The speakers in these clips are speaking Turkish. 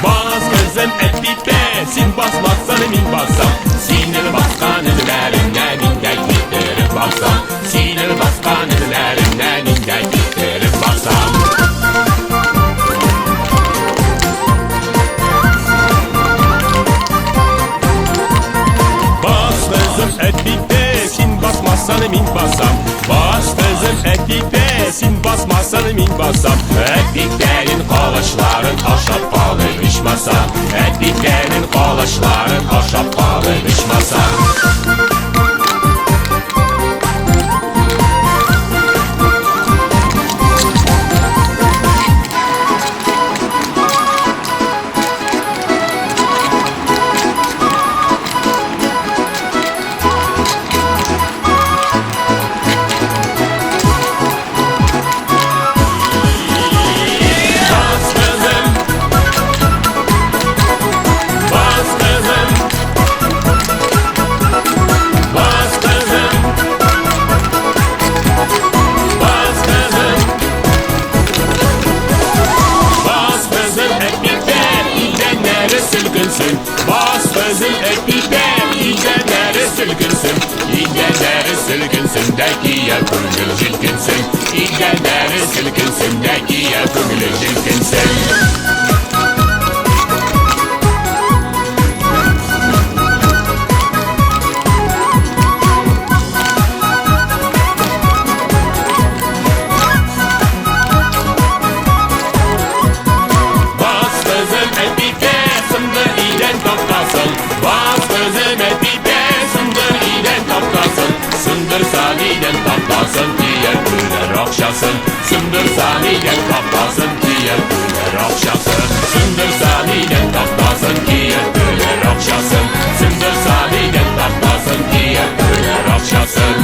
Bas kızım et bitmesin, basmazsan emin bassam. Sinir baskan edilerinden inden giderim bassam. Sinir baskan edilerinden inden giderim bassam. Bas kızım et bitmesin, basmazsan emin bassam. Bas kızım et bitmesin, basmazsan emin bassam. Ettiklerin kolaçların ahşap bağlıymış masam. Ettiklerin kolaçların ahşap bağlıymış masam. Bas kızım et biber, iğneleri sülgünsün. İğneleri sülgünsün de giye gönül cilgünsün. İğneleri sülgünsün de giye gönül cilgünsün. Sındır saniyden kaptasın diye böyle rakşasın. Sındır saniyden kaptasın diye böyle rakşasın. Sındır saniyden kaptasın diye böyle rakşasın.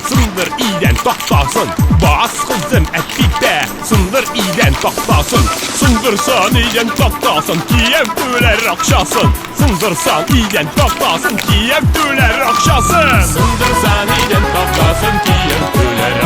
Sındır iyiden taktasın. Bas kızım et biber, sındır iyiden taktasın. Sındırsan iyiden taktasın, diyem böyle rakşasın. Sındırsan iyiden taktasın, diyem böyle rakşasın. Sındırsan iyiden taktasın, diyem böyle